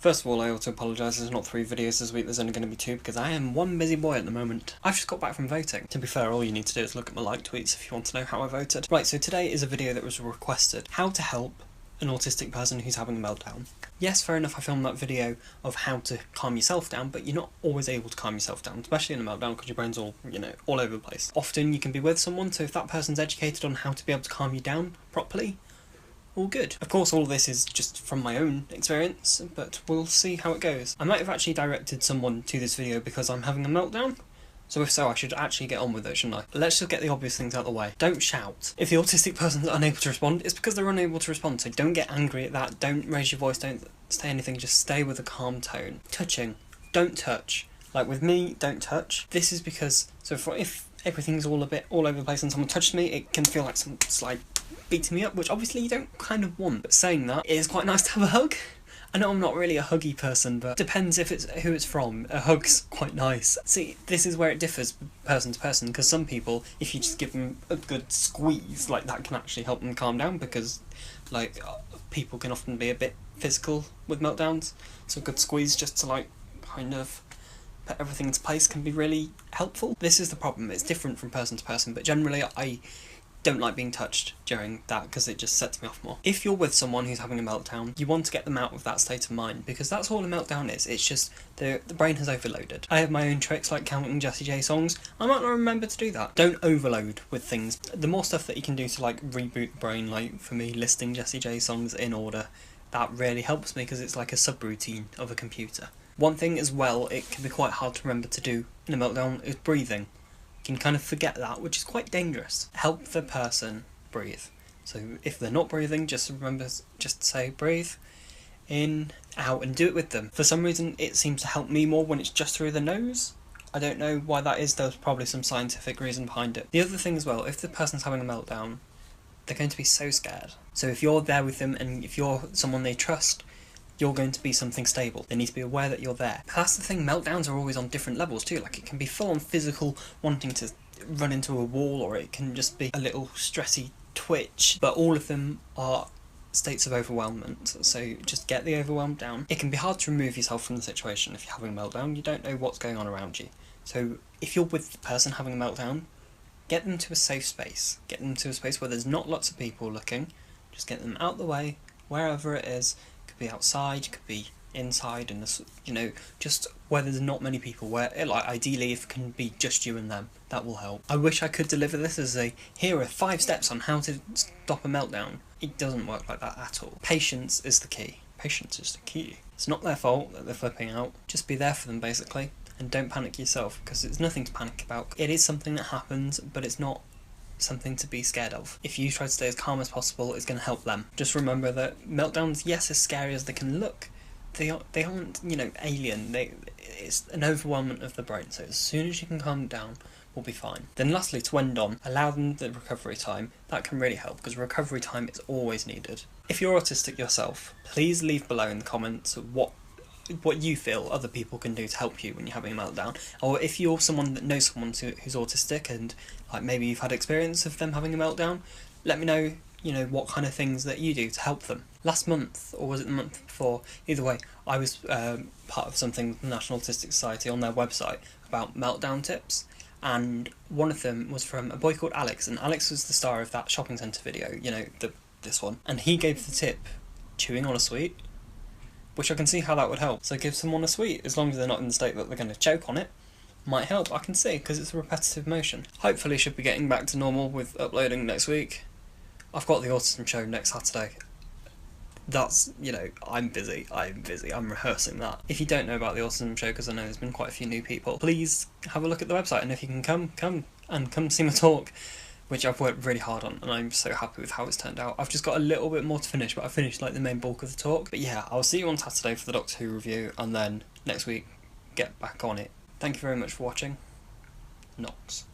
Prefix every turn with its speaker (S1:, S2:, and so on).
S1: First of all, I ought to apologise, there's not 3 videos this week, there's only going to be 2 because I am one busy boy at the moment. I've just got back from voting. To be fair, all you need to do is look at my like tweets if you want to know how I voted. Right, so today is a video that was requested. How to help an autistic person who's having a meltdown. Yes, fair enough, I filmed that video of how to calm yourself down, but you're not always able to calm yourself down, especially in a meltdown because your brain's all, all over the place. Often you can be with someone, so if that person's educated on how to be able to calm you down properly, all good. Of course, all this is just from my own experience, but we'll see how it goes. I might have actually directed someone to this video because I'm having a meltdown, so if so, I should actually get on with it, shouldn't I? Let's just get the obvious things out of the way. Don't shout. If the autistic person's unable to respond, it's because they're unable to respond, so don't get angry at that, don't raise your voice, don't say anything, just stay with a calm tone. Touching. Don't touch. Like with me, don't touch. This is because, if everything's all over the place and someone touches me, it can feel like someone's like beating me up, which obviously you don't kind of want. But saying that, it is quite nice to have a hug. I know I'm not really a huggy person, but depends if it's who it's from. A hug's quite nice. See, this is where it differs person to person, because some people, if you just give them a good squeeze, like that can actually help them calm down, because people can often be a bit physical with meltdowns, so a good squeeze just to kind of put everything into place can be really helpful. This is the problem, it's different from person to person, but generally I don't like being touched during that because it just sets me off more. If you're with someone who's having a meltdown, you want to get them out of that state of mind, because that's all a meltdown is. It's just the brain has overloaded. I have my own tricks like counting Jessie J songs. I might not remember to do that. Don't overload with things. The more stuff that you can do to reboot the brain, like for me listing Jessie J songs in order, that really helps me because it's like a subroutine of a computer. One thing as well, it can be quite hard to remember to do in a meltdown, is breathing. You can kind of forget that, which is quite dangerous. Help the person breathe. So if they're not breathing, just remember, just say breathe in, out, and do it with them. For some reason, it seems to help me more when it's just through the nose. I don't know why that is, there's probably some scientific reason behind it. The other thing as well, if the person's having a meltdown, they're going to be so scared. So if you're there with them, and if you're someone they trust, you're going to be something stable. They need to be aware that you're there. But that's the thing, meltdowns are always on different levels too. Like, it can be full-on physical, wanting to run into a wall, or it can just be a little stressy twitch. But all of them are states of overwhelmment, so just get the overwhelm down. It can be hard to remove yourself from the situation if you're having a meltdown. You don't know what's going on around you. So if you're with the person having a meltdown, get them to a safe space. Get them to a space where there's not lots of people looking. Just get them out the way, wherever it is. Could be outside, could be inside, in the, just where there's not many people, where ideally if it can be just you and them, that will help. I wish I could deliver this as here are 5 steps on how to stop a meltdown. It doesn't work like that at all. Patience is the key. Patience is the key. It's not their fault that they're flipping out. Just be there for them, basically, and don't panic yourself, because it's nothing to panic about. It is something that happens, but it's not something to be scared of. If you try to stay as calm as possible, it's going to help them. Just remember that meltdowns, yes, as scary as they can look, they aren't, alien. It's an overwhelmment of the brain, so as soon as you can calm down, we'll be fine. Then lastly, to end on, allow them the recovery time. That can really help, because recovery time is always needed. If you're autistic yourself, please leave below in the comments what you feel other people can do to help you when you're having a meltdown, or if you're someone that knows someone who's autistic and maybe you've had experience of them having a meltdown, let me know what kind of things that you do to help them. Last month, or was it the month before, either way, I was part of something with the National Autistic Society on their website about meltdown tips, and one of them was from a boy called Alex, and Alex was the star of that shopping centre video, this one, and he gave the tip, chewing on a sweet, which I can see how that would help. So give someone a sweet, as long as they're not in the state that they're going to choke on it, might help, I can see, because it's a repetitive motion. Hopefully should be getting back to normal with uploading next week. I've got the autism show next Saturday. That's, I'm busy, I'm rehearsing that. If you don't know about the autism show, because I know there's been quite a few new people, please have a look at the website, and if you can come see my talk, which I've worked really hard on, and I'm so happy with how it's turned out. I've just got a little bit more to finish, but I finished the main bulk of the talk. But yeah, I'll see you on Saturday for the Doctor Who review, and then next week, get back on it. Thank you very much for watching. Knox.